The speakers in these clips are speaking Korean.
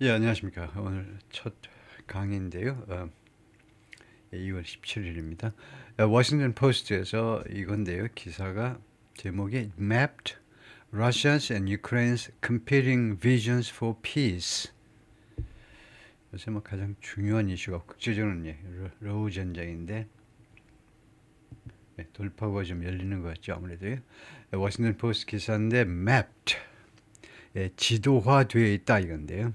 예, 안녕하십니까. 오늘 첫 강의인데요. 2월 17일입니다. 워싱턴 포스트에서 이건데요. 기사가 제목이 Mapped Russia's and Ukraine's Competing Visions for Peace. 요새 뭐 가장 중요한 이슈가 국제적으로는 러우 전쟁인데 돌파구가 좀 열리는 것 같죠. 아무래도요. 워싱턴 포스트 기사인데 Mapped, 지도화되어 있다 이건데요.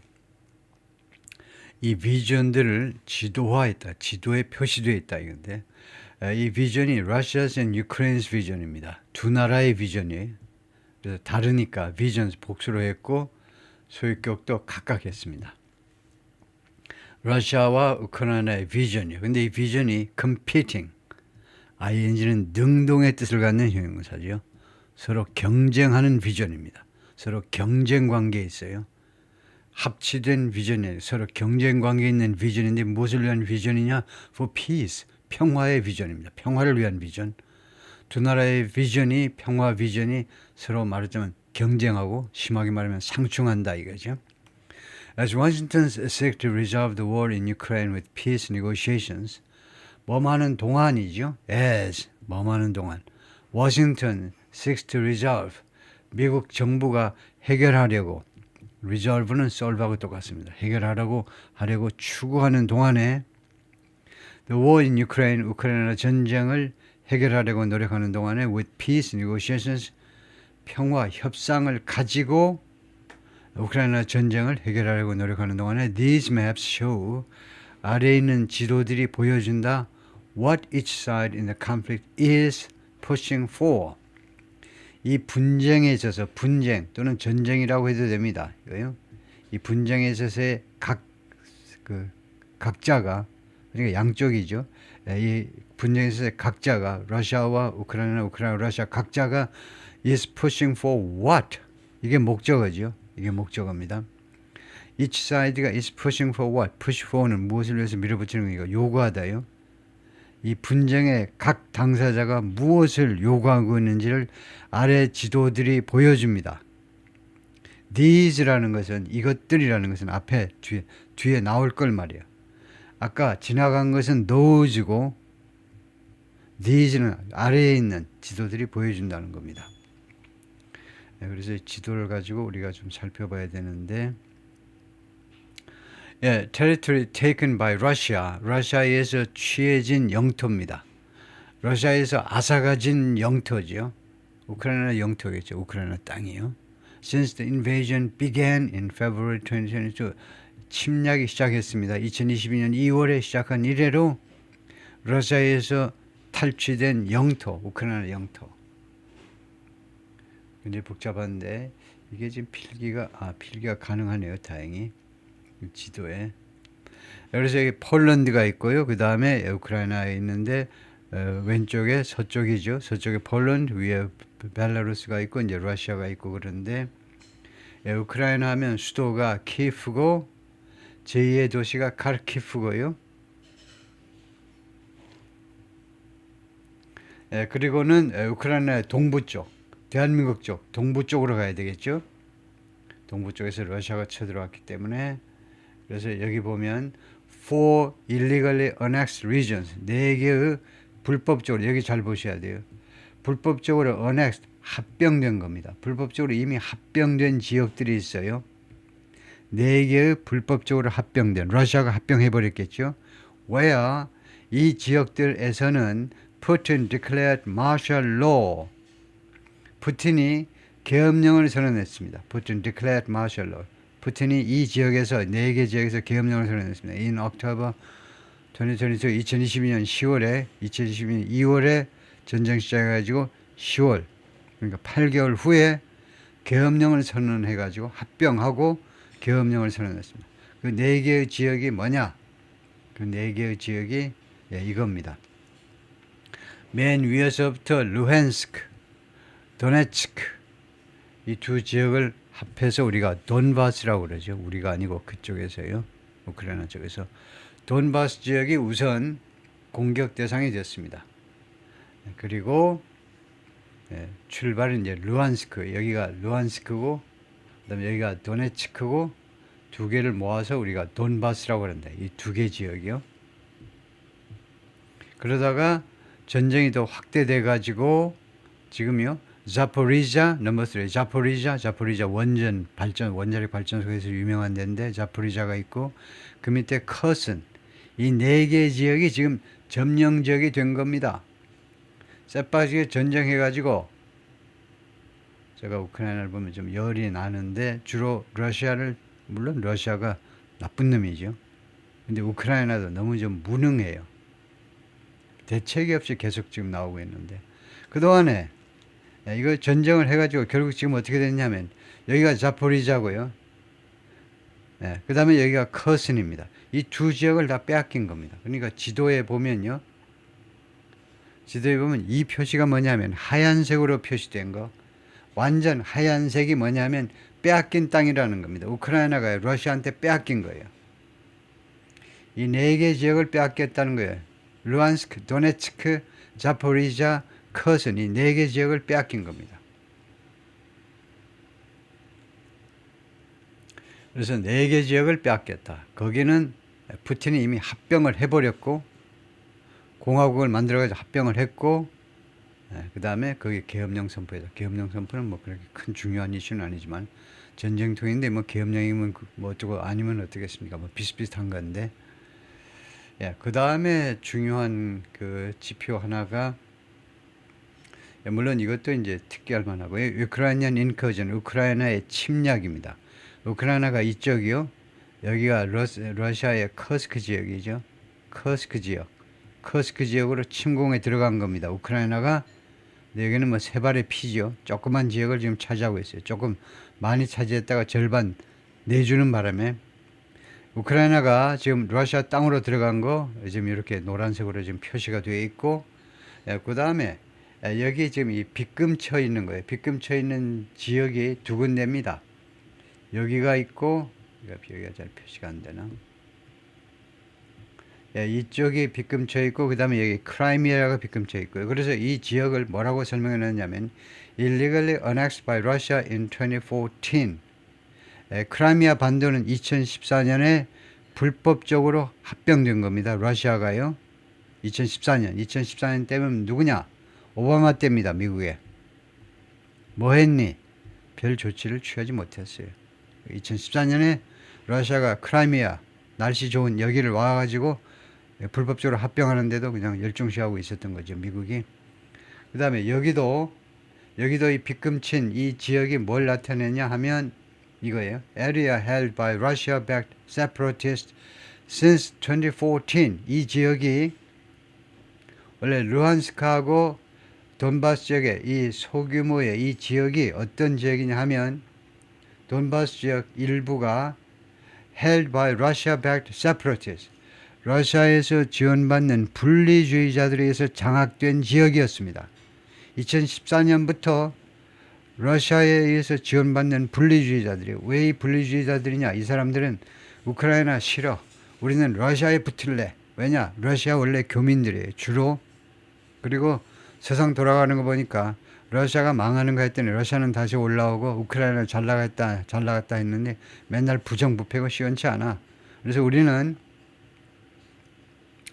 이 비전들을 지도화했다. 지도에 표시되어 있다 이건데 이 비전이 Russia's and Ukraine's 비전입니다. 두 나라의 비전이에요. 그래서 다르니까 비전 복수로 했고 소유격도 각각 했습니다. 러시아와 우크라이나의 비전이요. 근데 이 비전이 competing, ing는 능동의 뜻을 갖는 형용사죠. 서로 경쟁하는 비전입니다. 서로 경쟁 관계에 있어요. 합치된 비전이에요. 서로 경쟁 관계에 있는 비전인데 무엇을 위한 비전이냐? For peace, 평화의 비전입니다. 평화를 위한 비전. 두 나라의 비전이 평화 비전이 서로 말하자면 경쟁하고 심하게 말하면 상충한다 이거죠. As Washington seeks to resolve the war in Ukraine with peace negotiations, 뭐하는 동안이죠. As 뭐하는 동안. Washington seeks to resolve, 미국 정부가 해결하려고, resolve는 solve하고 똑같습니다. 해결하려고 추구하는 동안에 the war in Ukraine, 우크라이나 전쟁을 해결하려고 노력하는 동안에 with peace negotiations, 평화 협상을 가지고 우크라이나 전쟁을 해결하려고 노력하는 동안에 these maps show, 아래에 있는 지도들이 보여준다 what each side in the conflict is pushing for. 이 분쟁에 있어서 분쟁 또는 전쟁이라고 해도 됩니다. 이거요. 이 분쟁에 있어서의 각자가 그러니까 양쪽이죠. 이 분쟁에 있어서 각자가 러시아와 우크라이나, 러시아 각자가 is pushing for what? 이게 목적어죠. 이게 목적어입니다. Each side가 is pushing for what? push for는 무엇을 위해서 밀어붙이는 거니까 요구하다요. 이 분쟁의 각 당사자가 무엇을 요구하고 있는지를 아래 지도들이 보여줍니다. These라는 것은 이것들이라는 것은 앞에 뒤에 나올 걸 말이에요. 아까 지나간 것은 those고 these는 아래에 있는 지도들이 보여준다는 겁니다. 그래서 이 지도를 가지고 우리가 좀 살펴봐야 되는데 territory taken by Russia, 러시아에서 취해진 영토입니다. 러시아에서 앗아가진 영토죠. 우크라이나 영토겠죠. 우크라이나 땅이요. Since the invasion began in February 2022, 침략이 시작했습니다. 2022년 2월에 시작한 이래로 러시아에서 탈취된 영토, 우크라이나 영토. 굉장히 복잡한데 이게 지금 필기가 가능하네요. 다행히 지도에. 그래서 여기 폴란드가 있고요. 그 다음에 우크라이나에 있는데 왼쪽에 서쪽이죠. 서쪽에 폴란드, 위에 벨라루스가 있고 이제 러시아가 있고 그런데 우크라이나 하면 수도가 키예프고 제2의 도시가 카르키프고요. 그리고는 우크라이나의 동부 쪽, 대한민국 쪽, 동부 쪽으로 가야 되겠죠. 동부 쪽에서 러시아가 쳐들어왔기 때문에 그래서 여기 보면 four illegally annexed regions, 4개의 불법적으로, 여기 잘 보셔야 돼요. 불법적으로 annexed, 합병된 겁니다. 불법적으로 이미 합병된 지역들이 있어요. 4개의 불법적으로 합병된, 러시아가 합병해버렸겠죠. where 이 지역들에서는 Putin declared martial law, 푸틴이 계엄령을 선언했습니다. Putin declared martial law. 푸틴이 이 지역에서 4개 지역에서 계엄령을 선언했습니다. In October 2022, 2022년 10월에 2022년 2월에 전쟁 시작해가지고 10월 그러니까 8개월 후에 계엄령을 선언해가지고 합병하고 계엄령을 선언했습니다. 그 4개의 지역이 뭐냐? 그 4개의 지역이 이겁니다. 맨 위에서부터 루헨스크, 도네츠크 이 두 지역을 합해서 우리가 돈바스라고 그러죠. 우리가 아니고 그쪽에서요. 우크라이나 쪽에서. 돈바스 지역이 우선 공격 대상이 됐습니다. 그리고 출발은 이제 루안스크, 여기가 루안스크고, 그다음에 여기가 도네츠크고, 두 개를 모아서 우리가 돈바스라고 그런다. 이 두 개 지역이요. 그러다가 전쟁이 더 확대돼 가지고 지금요. 자포리자 넘버 3 자포리자 원자력 발전소에서 유명한 데인데 자포리자가 있고 그 밑에 커슨 이 네 개 지역이 지금 점령 지역이 된 겁니다. 쎄빠지게 전쟁해 가지고 제가 우크라이나를 보면 좀 열이 나는데 주로 러시아를 물론 러시아가 나쁜 놈이죠. 근데 우크라이나도 너무 좀 무능해요. 대책이 없이 계속 지금 나오고 있는데 그동안에 이거 전쟁을 해가지고 결국 지금 어떻게 됐냐면 여기가 자포리자고요. 그 다음에 여기가 커슨입니다. 이 두 지역을 다 빼앗긴 겁니다. 그러니까 지도에 보면 이 표시가 뭐냐면 하얀색으로 표시된 거 완전 하얀색이 뭐냐면 빼앗긴 땅이라는 겁니다. 우크라이나가 러시아한테 빼앗긴 거예요. 이 네 개 지역을 빼앗겼다는 거예요. 루안스크, 도네츠크, 자포리자, 커슨 이 네 개 지역을 빼앗긴 겁니다. 그래서 네 개 지역을 빼앗겼다. 거기는 푸틴이 이미 합병을 해버렸고 공화국을 만들어가지고 합병을 했고 그 다음에 거기 계엄령 선포에다. 계엄령 선포는 뭐 그렇게 큰 중요한 이슈는 아니지만 전쟁통인데 뭐 계엄령이면 뭐 어쩌고 아니면 어떻겠습니까? 뭐 비슷비슷한 건데. 그 다음에 중요한 그 지표 하나가 물론 이것도 이제 특기할 만하고요. 우크라이나는 인커전, 우크라이나의 침략입니다. 우크라이나가 이쪽이요. 여기가 러시아의 커스크 지역이죠. 커스크 지역으로 침공에 들어간 겁니다. 우크라이나가 여기는 뭐 세 발의 피죠. 조그만 지역을 지금 차지하고 있어요. 조금 많이 차지했다가 절반 내주는 바람에 우크라이나가 지금 러시아 땅으로 들어간 거 지금 이렇게 노란색으로 지금 표시가 되어 있고 그 다음에 여기 지금 이 빗금 쳐 있는 거예요. 빗금 쳐 있는 지역이 두 군데입니다. 여기가 있고 여기가 잘 표시가 안 되나? 이쪽이 빗금 쳐 있고 그 다음에 여기 크라이미아가 빗금 쳐 있고요. 그래서 이 지역을 뭐라고 설명해 놨냐면 illegally annexed by Russia in 2014. 크라이미아 반도는 2014년에 불법적으로 합병된 겁니다. 러시아가요. 2014년 때면 누구냐? 오바마 때입니다. 미국에. 뭐 했니? 별 조치를 취하지 못했어요. 2014년에 러시아가 크라이미아 날씨 좋은 여기를 와가지고 불법적으로 합병하는데도 그냥 열중시하고 있었던 거죠. 미국이. 그 다음에 여기도 이 빗금친 이 지역이 뭘 나타내냐 하면 이거예요. Area held by Russia-backed separatists since 2014. 이 지역이 원래 루한스크하고 돈바스 지역의 이 소규모의 이 지역이 어떤 지역이냐 하면 돈바스 지역 일부가 held by Russia-backed separatists. 러시아에서 지원받는 분리주의자들에 의해서 장악된 지역이었습니다. 2014년부터 러시아에 의해서 지원받는 분리주의자들이 왜 이 분리주의자들이냐? 이 사람들은 우크라이나 싫어. 우리는 러시아에 붙을래. 왜냐? 러시아 원래 교민들이에요. 주로. 그리고 세상 돌아가는 거 보니까 러시아가 망하는 거 했더니 러시아는 다시 올라오고 우크라이나는 잘 나갔다 했는데 맨날 부정부패고 시원치 않아. 그래서 우리는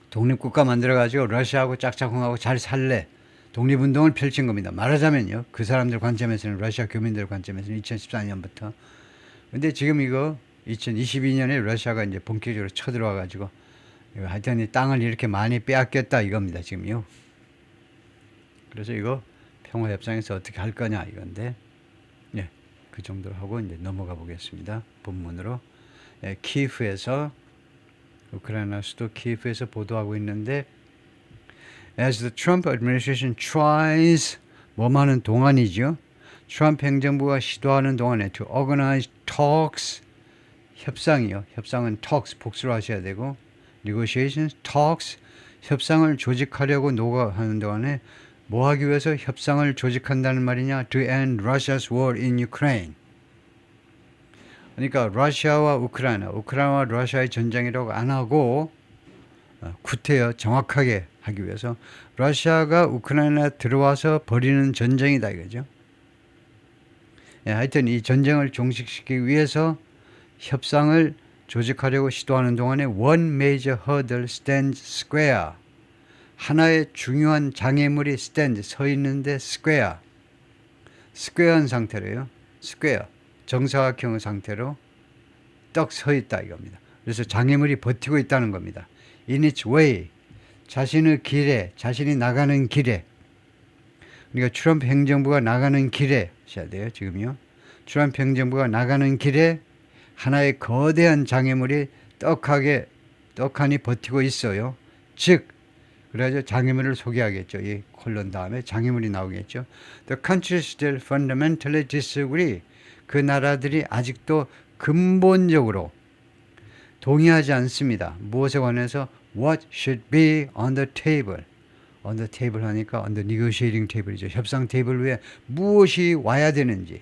독립국가 만들어가지고 러시아하고 짝짝꿍하고 잘 살래. 독립운동을 펼친 겁니다. 말하자면요. 그 사람들 관점에서는 러시아 교민들 관점에서는 2014년부터. 근데 지금 이거 2022년에 러시아가 이제 본격적으로 쳐들어와 가지고 하여튼 이 땅을 이렇게 많이 빼앗겼다 이겁니다. 지금요. 그래서 이거 평화협상에서 어떻게 할 거냐 이건데 그 정도로 하고 이제 넘어가 보겠습니다. 본문으로. 키예프에서 우크라이나 수도 키예프에서 보도하고 있는데 As the Trump administration tries 뭐하는 동안이죠. 트럼프 행정부가 시도하는 동안에 to organize talks 협상이요. 협상은 talks 복수로 하셔야 되고 negotiations, talks 협상을 조직하려고 노력하는 동안에 뭐 하기 위해서 협상을 조직한다는 말이냐? To end Russia's war in Ukraine. 그러니까 러시아와 우크라이나와 러시아의 전쟁이라고 안 하고 구태여 정확하게 하기 위해서 러시아가 우크라이나 들어와서 벌이는 전쟁이다 이거죠. 하여튼 이 전쟁을 종식시키기 위해서 협상을 조직하려고 시도하는 동안에 one major hurdle stands square. 하나의 중요한 장애물이 stand 서 있는데 square한 상태로요. square 정사각형 상태로 떡 서 있다 이겁니다. 그래서 장애물이 버티고 있다는 겁니다. In its way 자신의 길에 자신이 나가는 길에 그러니까 트럼프 행정부가 나가는 길에 하셔야 돼요. 지금요. 트럼프 행정부가 나가는 길에 하나의 거대한 장애물이 떡하니 버티고 있어요. 즉 그래서 장애물을 소개하겠죠. 이 콜론 다음에 장애물이 나오겠죠. The countries still fundamentally disagree. 그 나라들이 아직도 근본적으로 동의하지 않습니다. 무엇에 관해서 what should be on the table. on the table 하니까 on the negotiating table이죠. 협상 테이블 위에 무엇이 와야 되는지,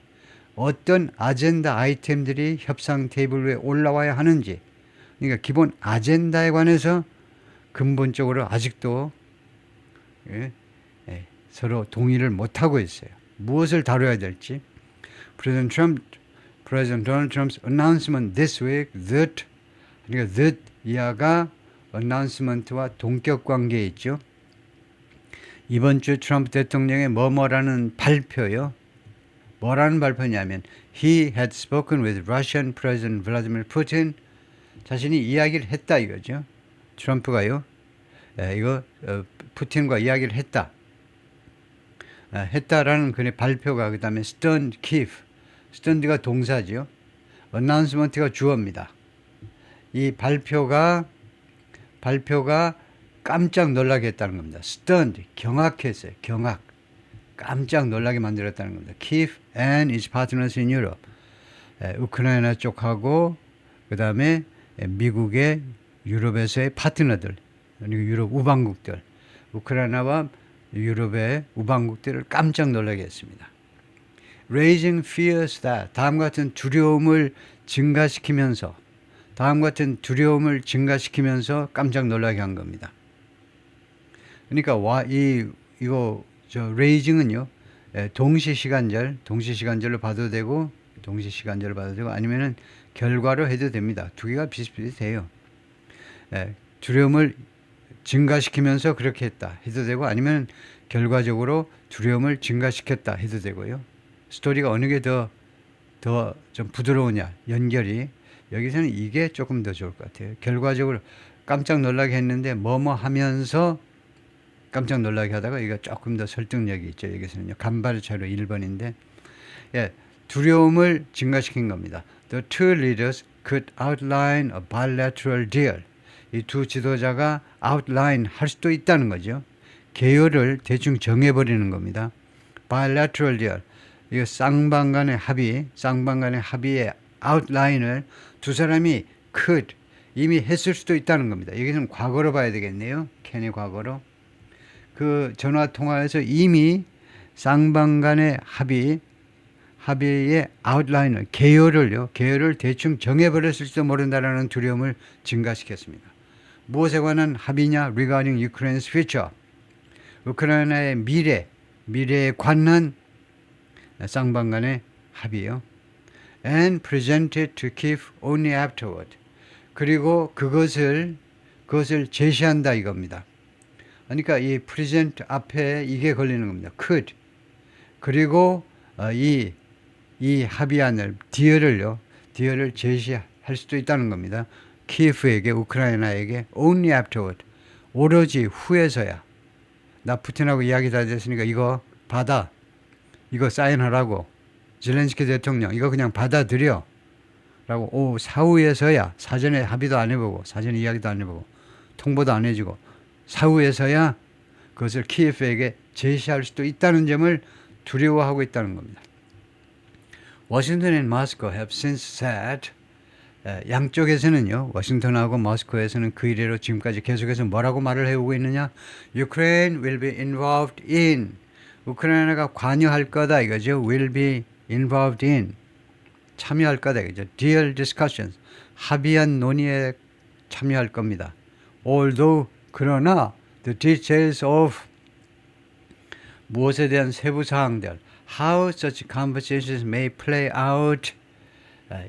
어떤 아젠다 아이템들이 협상 테이블 위에 올라와야 하는지, 그러니까 기본 아젠다에 관해서 근본적으로 아직도 서로 동의를 못하고 있어요. 무엇을 다뤄야 될지. President Donald Trump's announcement this week that 그러니까 that 이하가 announcement와 동격 관계에 있죠. 이번 주 트럼프 대통령의 뭐뭐라는 발표요. 뭐라는 발표냐면 he had spoken with Russian President Vladimir Putin. 자신이 이야기를 했다 이거죠. 트럼프가요. 이거 푸틴과 이야기를 했다. 했다라는 그의 발표가 그 다음에 stunned Kiev. stunned가 동사죠. announcement가 주어입니다. 이 발표가 깜짝 놀라게 했다는 겁니다. stunned, 경악했어요. 경악. 깜짝 놀라게 만들었다는 겁니다. Kiev and its partners in Europe. 우크라이나 쪽하고 그 다음에 미국의 유럽에서의 파트너들, 그리고 유럽 우방국들, 우크라이나와 유럽의 우방국들을 깜짝 놀라게 했습니다. Raising fears that 다음과 같은 두려움을 증가시키면서 깜짝 놀라게 한 겁니다. 그러니까 raising은요 동시시간절로 봐도 되고 아니면은 결과로 해도 됩니다. 두 개가 비슷비슷해요. 두려움을 증가시키면서 그렇게 했다 해도 되고 아니면 결과적으로 두려움을 증가시켰다 해도 되고요. 스토리가 어느 게 더 좀 부드러우냐 연결이 여기서는 이게 조금 더 좋을 것 같아요. 결과적으로 깜짝 놀라게 했는데 뭐뭐 하면서 깜짝 놀라게 하다가 이거 조금 더 설득력이 있죠. 여기서는요. 간발 차로 1번인데 두려움을 증가시킨 겁니다. The two leaders could outline a bilateral deal. 이 두 지도자가 outline 할 수도 있다는 거죠. 개요를 대충 정해버리는 겁니다. bilateral deal. 이거 쌍방간의 합의의 outline을 두 사람이 could 이미 했을 수도 있다는 겁니다. 여기서는 과거로 봐야 되겠네요. 캔의 과거로. 그 전화 통화에서 이미 쌍방간의 합의의 아웃라인을 개요를 대충 정해버렸을지도 모른다라는 두려움을 증가시켰습니다. 무엇에 관한 합의냐? Regarding Ukraine's future. 우크라이나의 미래에 관한 쌍방간의 합의요. And presented to Kiev only afterward. 그리고 그것을 제시한다 이겁니다. 그러니까 이 present 앞에 이게 걸리는 겁니다. could. 그리고 이 합의안을 디얼을 제시할 수도 있다는 겁니다. 키예프에게 우크라이나에게 only afterward. 오로지 후에서야. 나 푸틴하고 이야기 다 됐으니까 이거 받아. 이거 사인하라고. 젤렌스키 대통령 이거 그냥 받아들여. 라고 사후에서야 사전에 합의도 안 해보고 사전에 이야기도 안 해보고 통보도 안 해주고 사후에서야 그것을 키예프에게 제시할 수도 있다는 점을 두려워하고 있다는 겁니다. 워싱턴 and Moscow have since said 양쪽에서는요. 워싱턴하고 모스크바에서는 그 이래로 지금까지 계속해서 뭐라고 말을 해오고 있느냐. Ukraine will be involved in 우크라이나가 관여할 거다 이거죠. will be involved in 참여할 거다 이거죠. deal discussions 합의한 논의에 참여할 겁니다. Although 그러나 the details of 무엇에 대한 세부 사항들 how such conversations may play out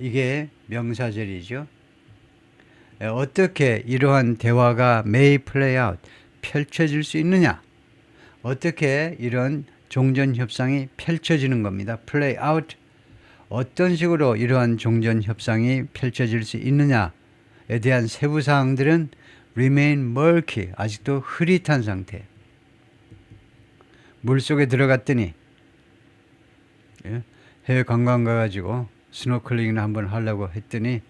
이게 명사절이죠. 어떻게 이러한 대화가 may play out, 펼쳐질 수 있느냐? 어떻게 이런 종전협상이 펼쳐지는 겁니다. play out, 어떤 식으로 이러한 종전협상이 펼쳐질 수 있느냐에 대한 세부사항들은 remain murky, 아직도 흐릿한 상태. 물속에 들어갔더니 해외 관광 가가지고 스노클링이나 한번 하려고 했더니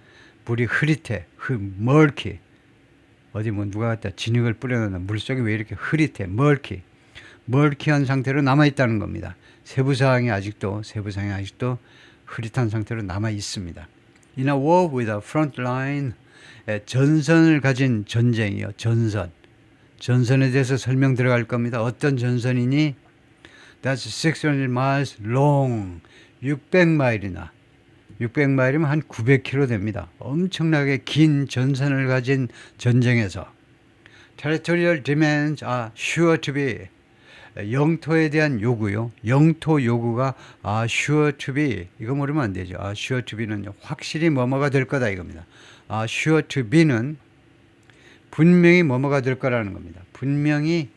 물이 흐릿해, murky. 어디 뭐 누가 갖다 진흙을 뿌려놓나 물속이 왜 이렇게 흐릿해, murky. murky한 상태로 남아있다는 겁니다. 세부사항이 아직도 흐릿한 상태로 남아 있습니다. In a war with a front line, 전선을 가진 전쟁이요. 전선에 대해서 설명 들어갈 겁니다. 어떤 전선이니? That's 600 miles long. 600마일이나. 600마일이면 한 900km 됩니다. 엄청나게 긴 전선을 가진 전쟁에서 Territorial demands are sure to be, 영토에 대한 요구요. 영토 요구가 sure to be, 이거 모르면 안 되죠. sure to be는 확실히 뭐뭐가 될 거다 이겁니다. sure to be는 분명히 뭐뭐가 될 거라는 겁니다. 분명히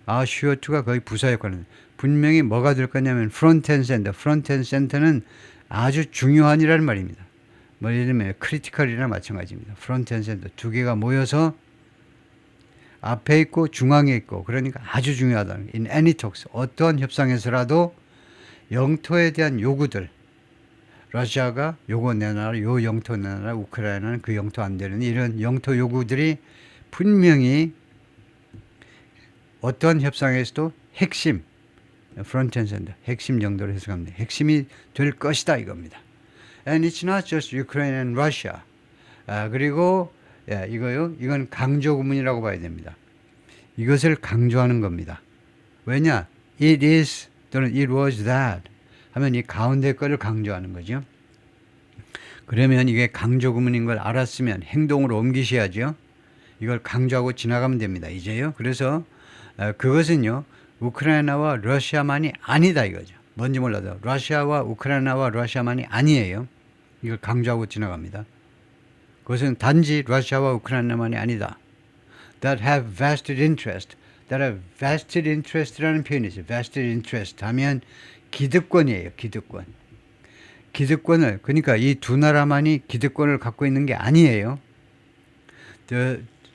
sure to가 거의 부사 역할은 분명히 뭐가 될 거냐면 front and center. front and center는 아주 중요한이라는 말입니다. 뭐 예를 들면 크리티컬이나 마찬가지입니다. front and center 두 개가 모여서 앞에 있고 중앙에 있고 그러니까 아주 중요하다는 거예요. In any talks, 어떠한 협상에서라도 영토에 대한 요구들, 러시아가 요거 내놔라, 요 영토 내놔라, 우크라이나는 그 영토 안 되는 이런 영토 요구들이 분명히 어떠한 협상에서도 핵심, front and center, 핵심 정도로 해석하면 돼요. 핵심이 될 것이다 이겁니다. And it's not just Ukraine and Russia. 그리고 이거요. 이건 강조 구문이라고 봐야 됩니다. 이것을 강조하는 겁니다. 왜냐? It is 또는 it was that 하면 이 가운데 거를 강조하는 거죠. 그러면 이게 강조 구문인 걸 알았으면 행동으로 옮기셔야죠. 이걸 강조하고 지나가면 됩니다. 이제요. 그래서 그것은요. 우크라이나와 러시아만이 아니다 이거죠. 뭔지 몰라도 러시아와 우크라이나와 러시아만이 아니에요. 이걸 강조하고 지나갑니다. 그것은 단지 러시아와 우크라이나만이 아니다. That have vested interest. That have vested interest라는 표현이 있어요. vested interest 하면 기득권이에요. 기득권. 기득권을 그러니까 이 두 나라만이 기득권을 갖고 있는 게 아니에요.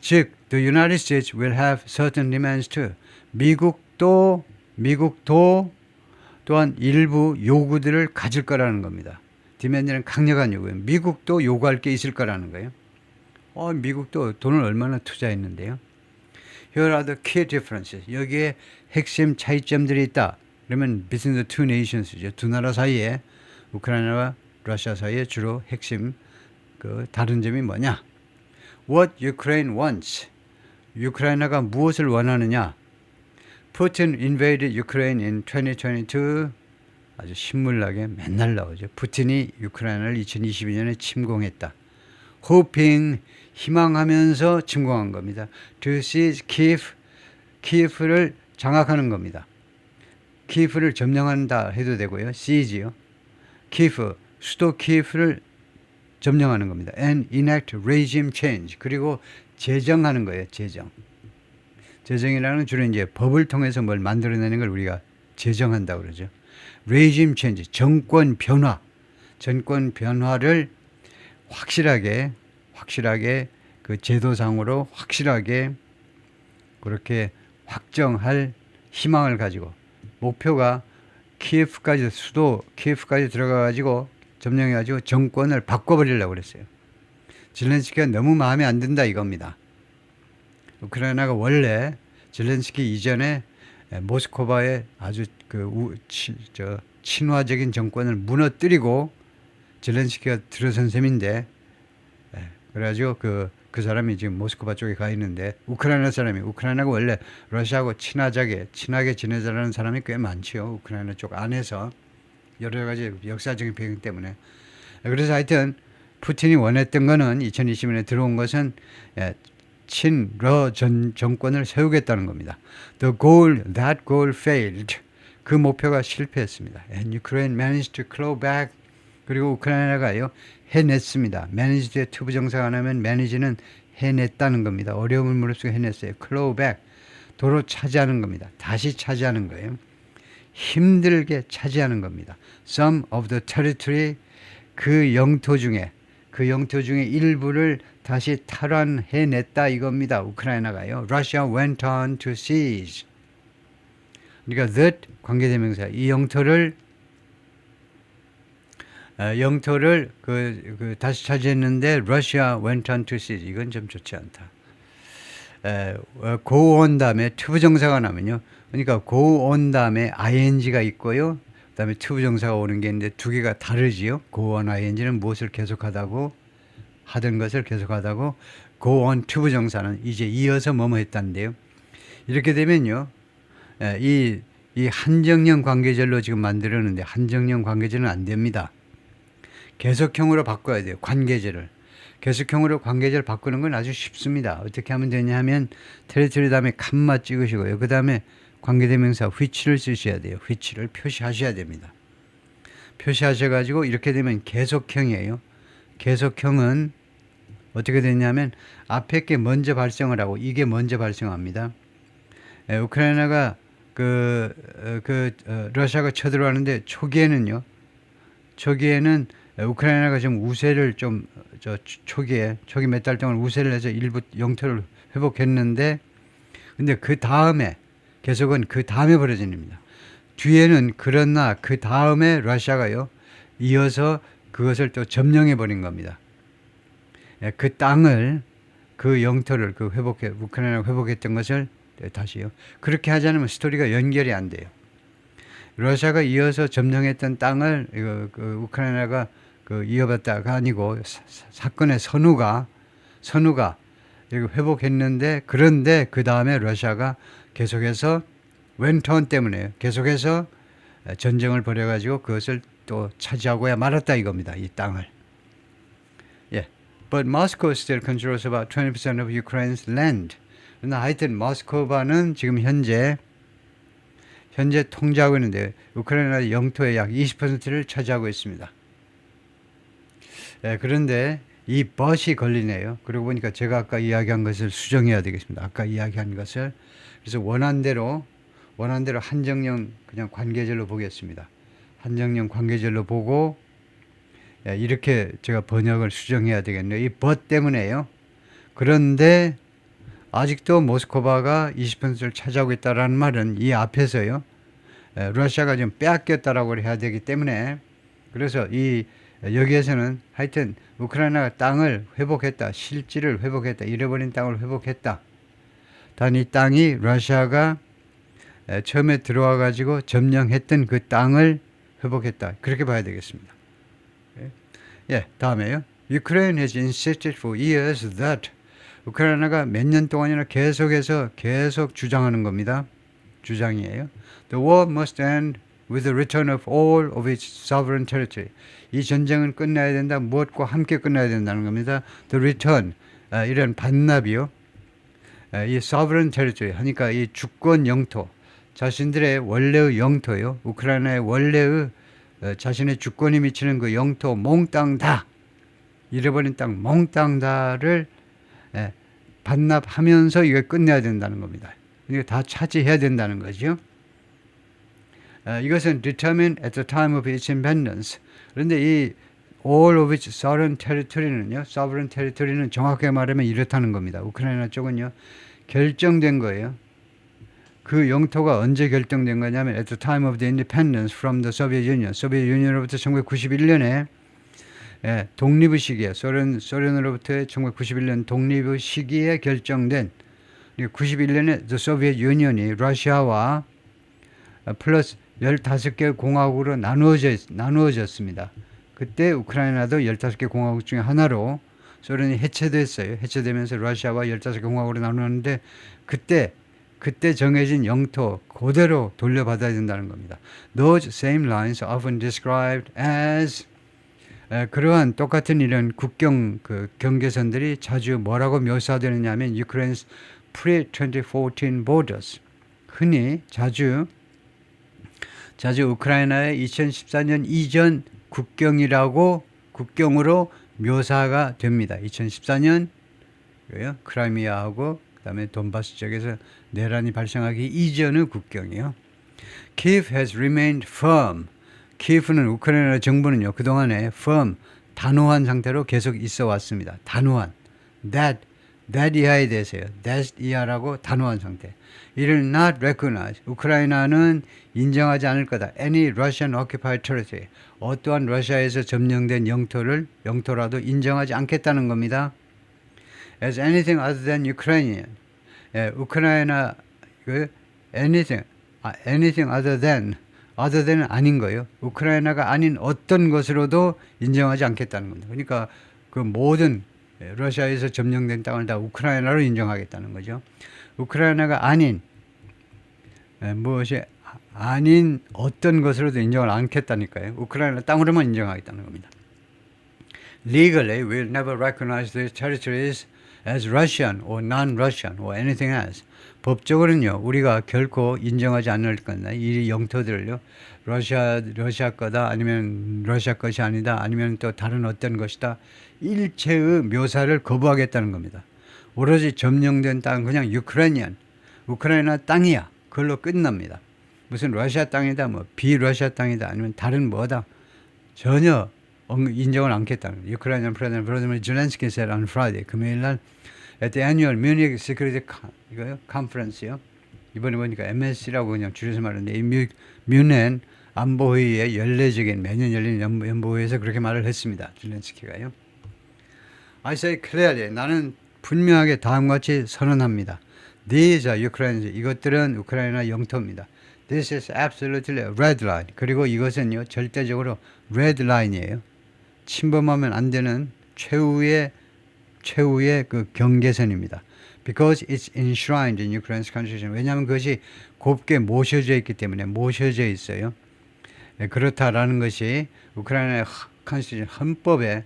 즉, the United States will have certain demands too. 미국도 또한 일부 요구들을 가질 거라는 겁니다. 디맨드는 강력한 요구예요. 미국도 요구할 게 있을 거라는 거예요. 미국도 돈을 얼마나 투자했는데요. Here are the key differences. 여기에 핵심 차이점들이 있다. 그러면 between the two nations죠. 두 나라 사이에 우크라이나와 러시아 사이에 주로 핵심 그 다른 점이 뭐냐? What Ukraine wants. 우크라이나가 무엇을 원하느냐? Putin invaded Ukraine in 2022. 아주 신물나게 맨날 나오죠. 푸틴이 우크라이나를 2022년에 침공했다. Hoping, 희망하면서 침공한 겁니다. To seize Kiev, 키예프를 장악하는 겁니다. 키예프를 점령한다 해도 되고요. seize요. 키예프, 수도 키예프를 점령하는 겁니다. And enact regime change. 그리고 제정하는 거예요. 제정이라는 주로 이제 법을 통해서 뭘 만들어내는 걸 우리가 제정한다고 그러죠. regime change, 정권 변화를 확실하게 그 제도상으로 확실하게 그렇게 확정할 희망을 가지고 목표가 키예프까지 수도 키예프까지 들어가 가지고 점령해 가지고 정권을 바꿔버리려고 그랬어요. 젤렌스키가 너무 마음에 안 든다 이겁니다. 우크라이나가 원래 젤렌스키 이전에 모스크바의 아주 친화적인 정권을 무너뜨리고 젤렌스키가 들어선 셈인데, 그래가지고 그 사람이 지금 모스크바 쪽에 가 있는데, 우크라이나가 원래 러시아하고 친하게 지내자라는 사람이 꽤 많지요. 우크라이나 쪽 안에서 여러 가지 역사적인 배경 때문에. 그래서 하여튼 푸틴이 원했던 거는 2020년에 들어온 것은 친러 정권을 세우겠다는 겁니다. That goal failed. 그 목표가 실패했습니다. And Ukraine managed to claw back 그리고 우크라이나가요 해냈습니다. 매니지드의 투부 정사가 나면 매니지는 해냈다는 겁니다. 어려움을 무릅쓰고 해냈어요. 클로우백 도로 차지하는 겁니다. 다시 차지하는 거예요. 힘들게 차지하는 겁니다. Some of the territory 그 영토 중에 일부를 다시 탈환해냈다 이겁니다. 우크라이나가요. Russia went on to seize. 그러니까 that 관계대명사 이 영토를 다시 차지했는데 Russia went on to seize. 이건 좀 좋지 않다. go on 다음에 투부정사가 나면요. 그러니까 go on 다음에 ing가 있고요. 그다음에 투부정사가 오는 게 있는데 두 개가 다르지요. go on ing는 무엇을 계속하다고 하던 것을 계속하다고 go on 투부정사는 이제 이어서 뭐뭐 했다는데요. 이렇게 되면요. 이 한정형 관계절로 지금 만들었는데 한정형 관계절은 안 됩니다. 계속형으로 바꿔야 돼요. 관계절을. 계속형으로 관계절 바꾸는 건 아주 쉽습니다. 어떻게 하면 되냐 하면 테리토리 다음에 칸마 찍으시고요. 그 다음에 관계대명사 which를 쓰셔야 돼요. which를 표시하셔야 됩니다. 표시하셔가지고 이렇게 되면 계속형이에요. 계속형은 어떻게 되냐면 앞에 게 먼저 발생을 하고 이게 먼저 발생합니다. 우크라이나가 러시아가 쳐들어가는데 초기에는 우크라이나가 지금 우세를 초기 몇 달 동안 우세를 해서 일부 영토를 회복했는데, 근데 그 다음에 계속은 그 다음에 벌어진 일입니다. 뒤에는 그러나 그 다음에 러시아가요 이어서 그것을 또 점령해 버린 겁니다. 그 땅을 그 영토를 우크라이나가 회복했던 것을 다시요. 그렇게 하지 않으면 스토리가 연결이 안 돼요. 러시아가 이어서 점령했던 땅을 우크라이나가 이어받다가 아니고 사건의 선우가 회복했는데, 그런데 그 다음에 러시아가 계속해서 웬턴 때문에 계속해서 전쟁을 벌여가지고 그것을 또 차지하고야 말았다 이겁니다. 이 땅을. 예. But Moscow still controls about 20% of Ukraine's land. 그러나 하여튼 모스크바는 지금 현재 통제하고 있는데 우크라이나 영토의 약 20%를 차지하고 있습니다. 그런데 이 but이 걸리네요. 그러고 보니까 제가 아까 이야기한 것을 수정해야 되겠습니다. 아까 이야기한 것을. 그래서 원한대로 한정형 그냥 관계절로 보겠습니다. 한정형 관계절로 보고 이렇게 제가 번역을 수정해야 되겠네요. 이 but 때문에요. 그런데 아직도 모스크바가 20%를 차지하고 있다는 말은 이 앞에서요. 러시아가 좀 빼앗겼다라고 해야 되기 때문에, 그래서 여기에서는 하여튼 우크라이나가 땅을 회복했다. 실지를 회복했다. 잃어버린 땅을 회복했다. 단 이 땅이 러시아가 처음에 들어와 가지고 점령했던 그 땅을 회복했다. 그렇게 봐야 되겠습니다. 다음에요. Ukraine has insisted for years that 우크라이나가 몇 년 동안이나 계속 주장하는 겁니다. 주장이에요. The war must end with the return of all of its sovereign territory. 이 전쟁은 끝나야 된다. 무엇과 함께 끝나야 된다는 겁니다. The return, 이런 반납이요. 이 sovereign territory 하니까 이 주권 영토, 자신들의 원래의 영토요. 우크라이나의 원래의 자신의 주권이 미치는 그 영토 몽땅 다, 잃어버린 땅 몽땅 다를 반납하면서 이걸 끝내야 된다는 겁니다. 이거 다 차지해야 된다는 거죠. 이것은 determined at the time of its independence. 그런데 이 all of its sovereign territory는 정확하게 말하면 이렇다는 겁니다. 우크라이나 쪽은요, 결정된 거예요. 그 영토가 언제 결정된 거냐면 at the time of the independence from the Soviet Union. 소비에트 유니언으로부터 1991년에 독립의 시기에 소련으로부터의 1991년 독립의 시기에 결정된, 91년에 the Soviet Union이 러시아와 플러스 15개 공화국으로 나누어졌습니다. 그때 우크라이나도 15개 공화국 중에 하나로 소련이 해체됐어요. 해체되면서 러시아와 15개 공화국으로 나누었는데 그때 정해진 영토 그대로 돌려받아야 된다는 겁니다. Those same lines are often described as 그러한 똑같은 이런 국경 경계선들이 자주 뭐라고 묘사되느냐 하면 Ukraine's pre-2014 borders. 흔히 자주 우크라이나의 2014년 이전 국경으로 묘사가 됩니다. 2014년 크라이미아하고 그다음에 돈바스 쪽에서 내란이 발생하기 이전의 국경이요. Kyiv has remained firm. 키예프는 우크라이나 정부는요 그동안에 firm 단호한 상태로 계속 있어 왔습니다. 단호한 that 이하에 대해서요. that 이하라고 단호한 상태. 이를 not recognize. 우크라이나는 인정하지 않을 거다. Any Russian occupied territory. 어떠한 러시아에서 점령된 영토라도 인정하지 않겠다는 겁니다. As anything other than Ukrainian. 예, 우크라이나 anything other than 아닌 거예요. 우크라이나가 아닌 어떤 것으로도 인정하지 않겠다는 겁니다. 그러니까 그 모든 러시아에서 점령된 땅을 다 우크라이나로 인정하겠다는 거죠. 우크라이나가 아닌 무엇이 아닌 어떤 것으로도 인정을 않겠다니까요. 우크라이나 땅으로만 인정하겠다는 겁니다. Legally, we'll never recognize these territories as Russian or non-Russian or anything else. 법적으로는요, 우리가 결코 인정하지 않을 겁니다. 이 영토들을요, 러시아 거다, 아니면 러시아 것이 아니다, 아니면 또 다른 어떤 것이다, 일체의 묘사를 거부하겠다는 겁니다. 오로지 점령된 땅은 그냥 우크라이나 땅이야. 그걸로 끝납니다. 무슨 러시아 땅이다, 뭐 비러시아 땅이다, 아니면 다른 뭐다, 전혀 인정을 않겠다는 거예요. Ukrainian President Volodymyr Zelensky said on Friday, 금요일 날 at the annual Munich Security Conference요. 이번에 보니까 MSC라고 그냥 줄여서 말하는데 이 뮌헨 안보회의의 매년 열리는 연보회에서 그렇게 말을 했습니다. 젤렌스키가요. I say clearly, 나는 분명하게 다음과 같이 선언합니다. These are Ukrainians. 이것들은 우크라이나 영토입니다. This is absolutely a red line. 그리고 이것은요 절대적으로 red line이에요. 침범하면 안 되는 최후의 그 경계선입니다. Because it's enshrined in Ukraine's constitution. 왜냐하면 그것이 곱게 모셔져 있기 때문에 모셔져 있어요. 그렇다라는 것이 우크라이나의 constitution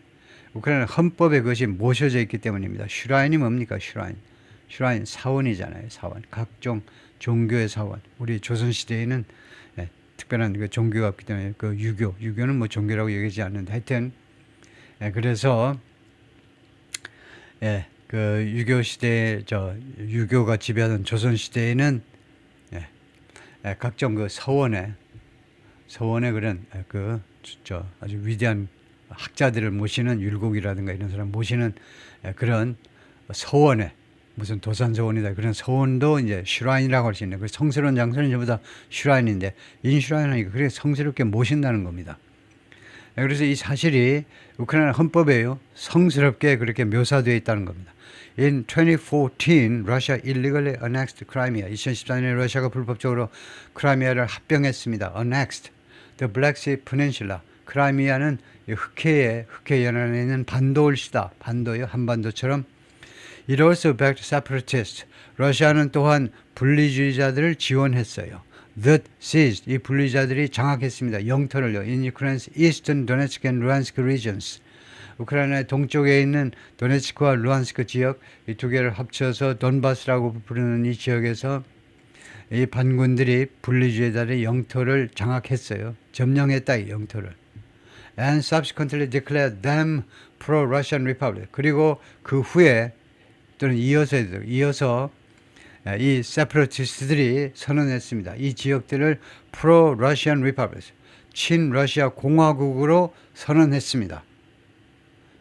우크라이나 헌법에 그것이 모셔져 있기 때문입니다. 슈라인이 뭡니까? 슈라인 사원이잖아요. 사원. 각종 종교의 사원. 우리 조선시대에는 특별한 그 종교가 없기 때문에 그 유교는 뭐 종교라고 얘기하지 않는데 하여튼 그래서 그 유교 시대 유교가 지배하던 조선 시대에는 각종 그 서원에 그런 아주 위대한 학자들을 모시는 율곡이라든가 이런 사람 모시는 그런 서원에 무슨 도산서원이다 그런 서원도 이제 슈라인이라고 할 수 있는 그 성스러운 장소는 전부 다 슈라인인데 인슈라인하니까 그렇게 성스럽게 모신다는 겁니다. 그래서 이 사실이 우크라이나 헌법에요 성스럽게 그렇게 묘사되어 있다는 겁니다. In 2014, Russia illegally annexed Crimea. 2014년에 러시아가 불법적으로 크라이미아를 합병했습니다. Annexed the Black Sea Peninsula. 크라이미아는 흑해 연안에 있는 반도올시다. 반도요, 한반도처럼. It also backed separatists. 러시아는 또한 분리주의자들을 지원했어요. That seized. 이 분리주의자들이 장악했습니다. 영토를요. In Ukraine's eastern Donetsk and Luhansk regions. 우크라이나의 동쪽에 있는 도네츠크와 루한스크 지역 이 두 개를 합쳐서 돈바스라고 부르는 이 지역에서 이 반군들이 분리주의자들의 영토를 장악했어요. 점령했다 이 영토를. And subsequently declared them pro-Russian republic. 그리고 그 후에 또는 이어서 이 세퍼러티스트들이 선언했습니다. 이 지역들을 pro-Russian republic, 친러시아 공화국으로 선언했습니다.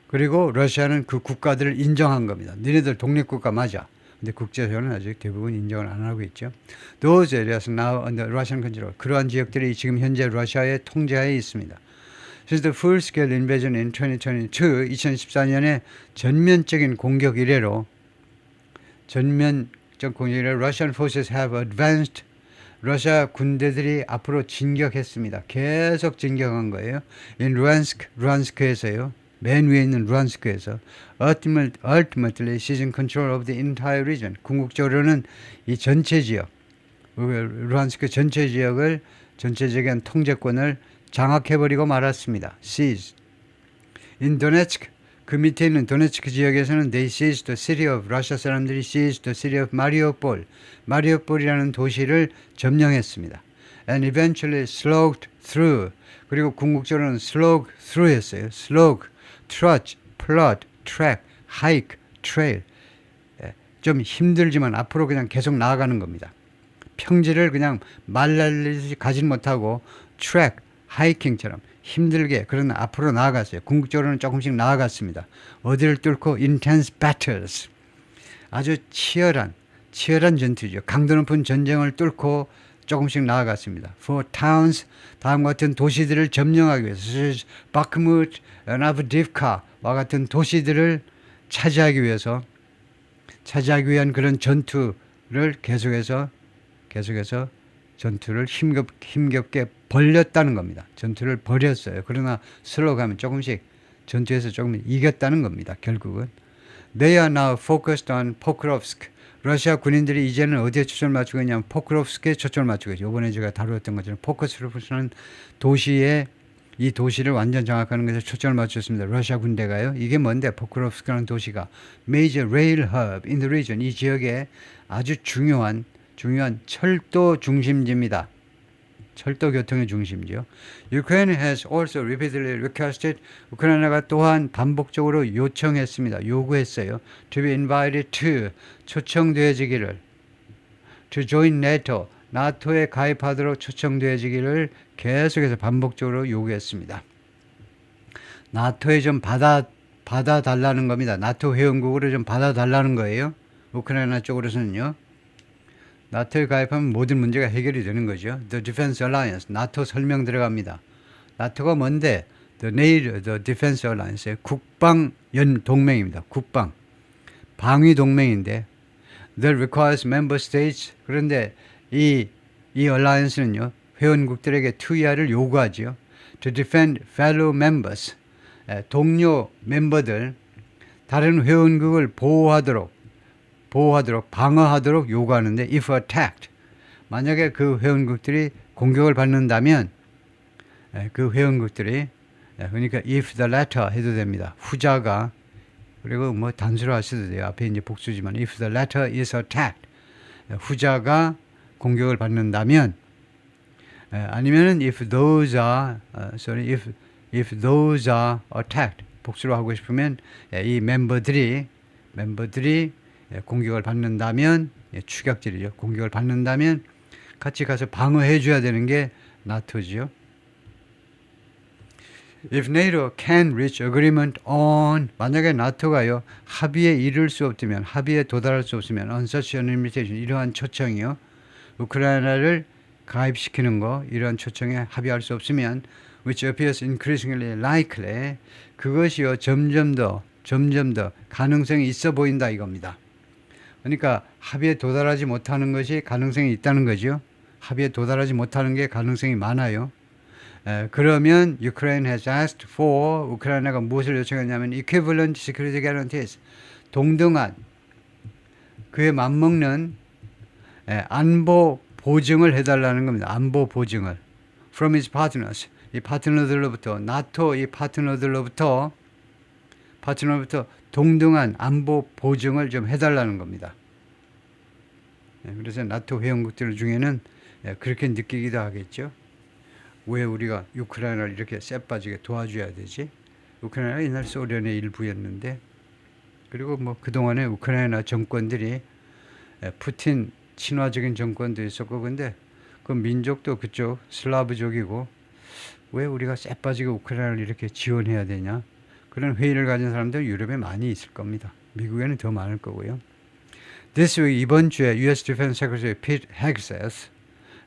그리고 러시아는 그 국가들을 인정한 겁니다. 너네들 독립국가 맞아. 근데 국제사회는 아직 대부분 인정을 안 하고 있죠. Those areas now under Russian control. 그러한 지역들이 지금 현재 러시아의 통제하에 있습니다. Since the full-scale invasion in 2022, 2014년에 전면적인 공격 이래로 Russian forces have advanced. 러시아 군대들이 앞으로 진격했습니다. 계속 진격한 거예요. In 루안스크에서요. 맨 위에 있는 루안스크에서 ultimately seizing control of the entire region. 궁극적으로는 이 전체 지역, 루안스크 전체 지역을 전체적인 통제권을 장악해버리고 말았습니다. Seize. In Donetsk, 그 밑에 있는 도네츠크 지역에서는 they seized the city of 러시아 사람들이 seized the city of Mariupol이라는 도시를 점령했습니다. and eventually slogged through. 그리고 궁극적으로는 slog through 했어요. slog, trudge, plod, track, hike, trail. 좀 힘들지만 앞으로 그냥 계속 나아가는 겁니다. 평지를 그냥 말날리듯이 가지 못하고 트랙, 하이킹처럼 힘들게 그런 앞으로 나아갔어요. 궁극적으로는 조금씩 나아갔습니다. 어디를 뚫고 intense battles. 아주 치열한 전투죠. 강도 높은 전쟁을 뚫고 조금씩 나아갔습니다. For towns, 다음과 같은 도시들을 점령하기 위해서 바크무트, 나브디브카와 같은 도시들을 차지하기 위한 그런 전투를 계속해서 전투를 힘겹게 벌렸다는 겁니다. 전투를 벌였어요. 그러나 슬로가면 조금씩 전투에서 조금 이겼다는 겁니다. 결국은 They are now focused on Pokrovsk. 러시아 군인들이 이제는 어디에 초점을 맞추고 있냐면 포크롭스크에 초점을 맞추고 있죠. 이번에 제가 다루었던 것처럼 포크롭스크는 도시에 이 도시를 완전 장악하는 것에 초점을 맞췄습니다. 러시아 군대가요. 이게 뭔데? 포크롭스크라는 도시가 Major Rail Hub in the region. 이 지역에 아주 중요한 철도 중심지입니다. 철도 교통의 중심지요. Ukraine has also repeatedly requested. 우크라이나가 또한 반복적으로 요청했습니다. 요구했어요. To be invited to. 초청되어지기를. To join NATO. 나토에 가입하도록 초청되어지기를 계속해서 반복적으로 요구했습니다. 나토에 좀 받아달라는 겁니다. 나토 회원국으로 좀 받아달라는 거예요. 우크라이나 쪽으로서는요. 나토에 가입하면 모든 문제가 해결이 되는 거죠. The Defense Alliance, 나토 설명 들어갑니다. 나토가 뭔데? The Defense Alliance, 국방 동맹입니다. 국방, 방위 동맹인데, that requires member states. 그런데 이 alliance는요, 회원국들에게 투여를 요구하죠. To defend fellow members, 동료 멤버들, 다른 회원국을 보호하도록, 방어하도록 요구하는데 if attacked, 만약에 그 회원국들이 공격을 받는다면 그 회원국들이 그러니까 if the latter 해도 됩니다. 후자가 그리고 뭐 단수로 하셔도 돼요. 앞에 이제 복수지만 if the latter is attacked, 후자가 공격을 받는다면 아니면은 if those are attacked, 복수로 하고 싶으면 이 멤버들이 공격을 받는다면, 추격질이죠. 공격을 받는다면 같이 가서 방어해 줘야 되는 게 나토지요. If NATO can reach agreement on, 만약에 나토가요 합의에 이를 수 없으면, 합의에 도달할 수 없으면 on such an invitation, 이러한 초청이요, 우크라이나를 가입시키는 거, 이러한 초청에 합의할 수 없으면 which appears increasingly likely, 그것이요 점점 더 가능성이 있어 보인다 이겁니다. 그러니까 합의에 도달하지 못하는 것이 가능성이 있다는 거죠. 합의에 도달하지 못하는 게 가능성이 많아요. 그러면 Ukraine has asked for, 우크라이나가 무엇을 요청했냐면 equivalent security guarantees, 동등한, 그에 맞먹는 안보 보증을 해달라는 겁니다. 안보 보증을 from its partners, 이 파트너들로부터, 나토 이 파트너들로부터 동등한 안보 보증을 좀 해달라는 겁니다. 그래서 나토 회원국들 중에는 그렇게 느끼기도 하겠죠. 왜 우리가 우크라이나를 이렇게 쎄빠지게 도와줘야 되지? 우크라이나가 옛날 소련의 일부였는데, 그리고 뭐 그동안에 우크라이나 정권들이 푸틴 친화적인 정권도 있었고, 근데 그 민족도 그쪽 슬라브족이고, 왜 우리가 쎄빠지게 우크라이나를 이렇게 지원해야 되냐? 그런 회의를 가진 사람들 유럽에 많이 있을 겁니다. 미국에는 더 많을 거고요. This week, 이번 주에 U.S. Defense Secretary Pete Hegseth,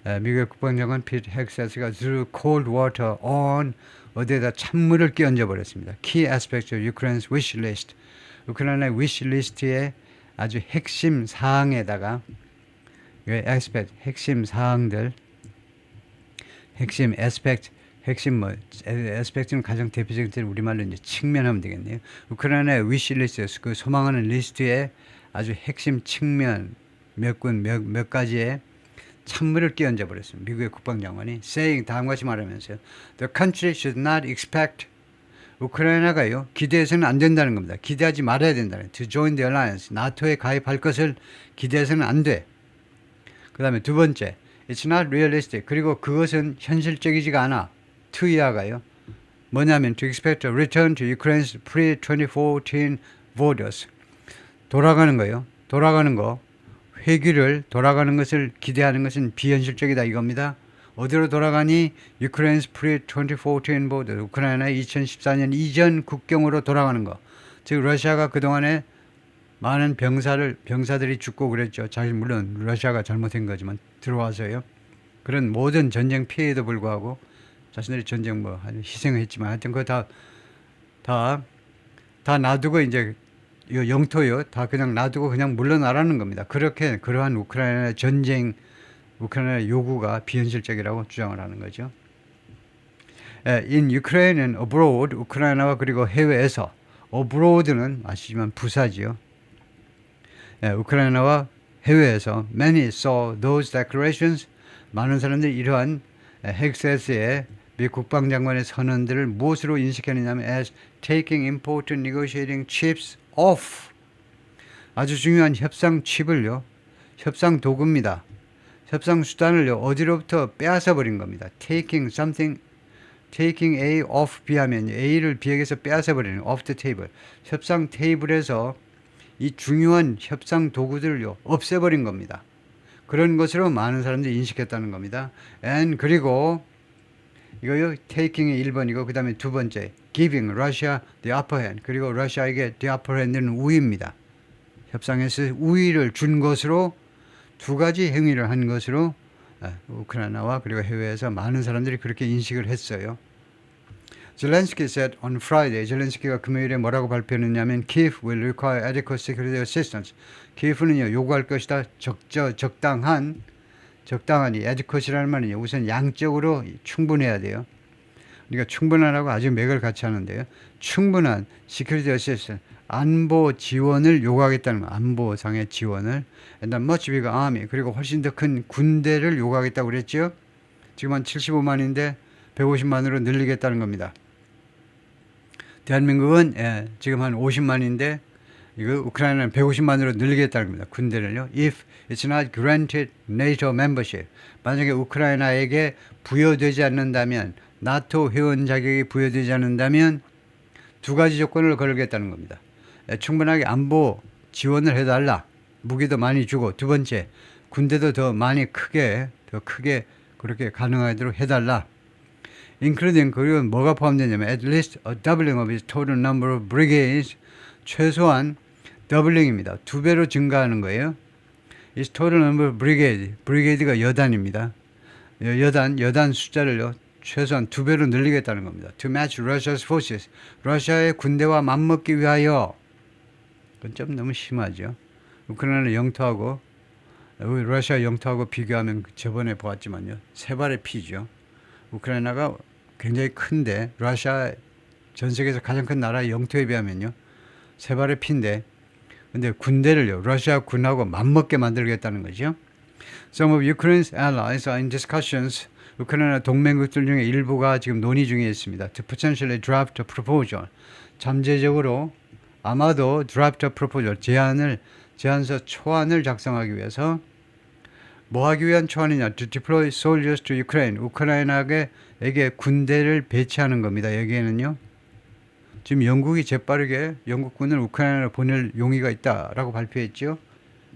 미국의 국방장관 피트 헥세스가 threw cold water on, 어디에다 찬물을 끼얹어 버렸습니다. Key aspects of Ukraine's wish list, 우크라이나의 wish list의 아주 핵심 사항에다가 핵심 사항들, 핵심 aspect, aspect는 가장 대표적인 우리말로 이제 측면하면 되겠네요. 우크라이나의 wish list, 그 소망하는 리스트에 아주 핵심 측면 몇 가지의 찬물을 끼얹어 버렸습니다. 미국의 국방장관이 saying, 다음과 같이 말하면서요. The country should not expect, 우크라이나가요 기대해서는 안 된다는 겁니다. 기대하지 말아야 된다는, to join the alliance, 나토에 가입할 것을 기대해서는 안 돼. 그 다음에 두 번째, It's not realistic. 그리고 그것은 현실적이지가 않아. to 이하가요. 뭐냐면 to expect a return to Ukraine's pre-2014 borders. 돌아가는 거요. 돌아가는 거. 회귀를 돌아가는 것을 기대하는 것은 비현실적이다 이겁니다. 어디로 돌아가니? Ukraine's pre-2014 borders. 우크라이나의 2014년 이전 국경으로 돌아가는 거. 즉 러시아가 그동안에 많은 병사들이 죽고 그랬죠. 물론 러시아가 잘못한 거지만 들어와서요. 그런 모든 전쟁 피해에도 불구하고 자신들이 전쟁 희생을 했지만 하여튼 그거 다 놔두고 이제 영토요. 다 그냥 놔두고 그냥 물러나라는 겁니다. 그러한 우크라이나의 전쟁, 우크라이나의 요구가 비현실적이라고 주장을 하는 거죠. In Ukraine and abroad, 우크라이나와 그리고 해외에서, abroad는 아시지만 부사지요. 우크라이나와 해외에서 many saw those declarations. 많은 사람들이 이러한 헥스의 미 국방장관의 선언들을 무엇으로 인식했느냐면 as taking important negotiating chips off. 아주 중요한 협상 칩을요. 협상 도구입니다. 협상 수단을요. 어디로부터 빼앗아 버린 겁니다. taking A off B하면 A를 B에게서 빼앗아 버리는 off the table. 협상 테이블에서 이 중요한 협상 도구들을요. 없애버린 겁니다. 그런 것으로 많은 사람들이 인식했다는 겁니다. and 그리고 이거요. taking이 1번이고 그 다음에 두 번째 giving Russia the upper hand. 그리고 러시아에게 the upper hand는 우위입니다. 협상에서 우위를 준 것으로 두 가지 행위를 한 것으로 우크라이나와 그리고 해외에서 많은 사람들이 그렇게 인식을 했어요. Zelensky said on Friday, 젤렌스키가 금요일에 뭐라고 발표했냐면 Kyiv will require adequate security assistance. 키예프는요 요구할 것이다. 적당하니 adequate이라는 말은요 우선 양적으로 충분해야 돼요. 그러니까 충분하라고 아주 맥을 같이 하는데요. 충분한 security assistance, 안보 지원을 요구하겠다는 거. 안보상의 지원을. And a much bigger army. 그리고 훨씬 더 큰 군대를 요구하겠다고 그랬죠. 지금 한 75만인데 150만으로 늘리겠다는 겁니다. 대한민국은 지금 한 50만인데 이거 우크라이나는 150만으로 늘리겠다는 겁니다. 군대를요. If it's not granted NATO membership. 만약에 우크라이나에게 부여되지 않는다면 나토 회원 자격이 부여되지 않는다면 두 가지 조건을 걸겠다는 겁니다. 충분하게 안보 지원을 해달라. 무기도 많이 주고 두 번째 군대도 더 크게 그렇게 가능하도록 해달라. including 그리고 뭐가 포함되냐면 at least a doubling of its total number of brigades. 최소한 더블링입니다. 2배로 증가하는 거예요. its total number of brigades. 브리게이드가 여단입니다. 여단 숫자를요. 최소한 2배로 늘리겠다는 겁니다. to match Russia's forces. 러시아의 군대와 맞먹기 위하여. 그건 좀 너무 심하죠. 우크라이나 영토하고 러시아 영토하고 비교하면 저번에 보았지만요. 세 발의 피죠. 우크라이나가 굉장히 큰데 러시아 전 세계에서 가장 큰 나라의 영토에 비하면요. 세 발의 피인데 근데 군대를요. 러시아 군하고 맞먹게 만들겠다는 거죠. Some of Ukraine's allies are in discussions. 우크라이나 동맹국들 중에 일부가 지금 논의 중에 있습니다. To potentially draft a proposal. 잠재적으로 아마도 draft a proposal. 제안서 초안을 작성하기 위해서 뭐 하기 위한 초안이냐? To deploy soldiers to Ukraine. 우크라이나에게 군대를 배치하는 겁니다. 여기에는요. 지금 영국이 재빠르게 영국군을 우크라이나로 보낼 용의가 있다라고 발표했죠.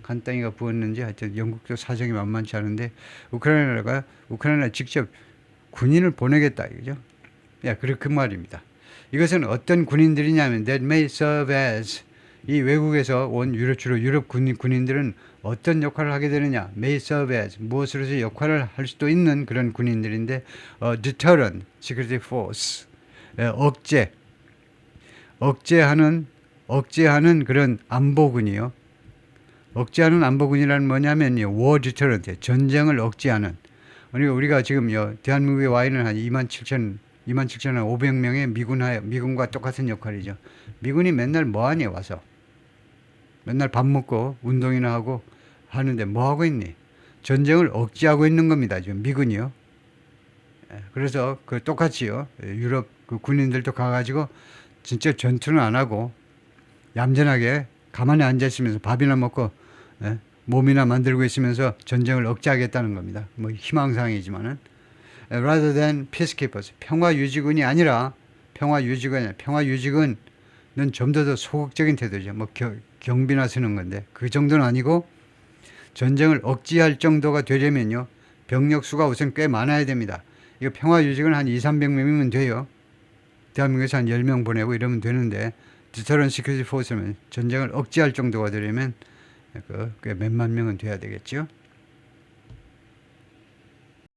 간땅이가 부었는지 하여튼 영국도 사정이 만만치 않은데 우크라이나 직접 군인을 보내겠다 이거죠. 그 말입니다. 이것은 어떤 군인들이냐면 that may serve as 이 외국에서 온 주로 유럽 군인들은 어떤 역할을 하게 되느냐? may serve as 무엇으로서 역할을 할 수도 있는 그런 군인들인데 deterrent security force 억제하는 그런 안보군이요. 억제하는 안보군이라는 뭐냐면 war deterrent 전쟁을 억제하는. 그러니까 우리가 지금 대한민국에 와 있는 한 27,500명의 미군과 똑같은 역할이죠. 미군이 맨날 뭐하니 와서 맨날 밥 먹고 운동이나 하고 하는데 뭐 하고 있니? 전쟁을 억제하고 있는 겁니다. 지금 미군이요. 그래서 그 똑같이요. 유럽 그 군인들도 가가지고 진짜 전투는 안 하고 얌전하게 가만히 앉아 있으면서 밥이나 먹고 몸이나 만들고 있으면서 전쟁을 억제하겠다는 겁니다. 뭐 희망사항이지만은 rather than peacekeepers, 평화유지군이 아니라 평화유지군은 좀 더 소극적인 태도죠. 뭐 경비나 쓰는 건데 그 정도는 아니고 전쟁을 억제할 정도가 되려면요 병력 수가 우선 꽤 많아야 됩니다. 이거 평화유지군 한 200~300명이면 돼요. 대한민국에서 한 10명 보내고 이러면 되는데 디터런트 시큐리티 포스는 전쟁을 억제할 정도가 되려면 꽤 몇만 명은 돼야 되겠죠.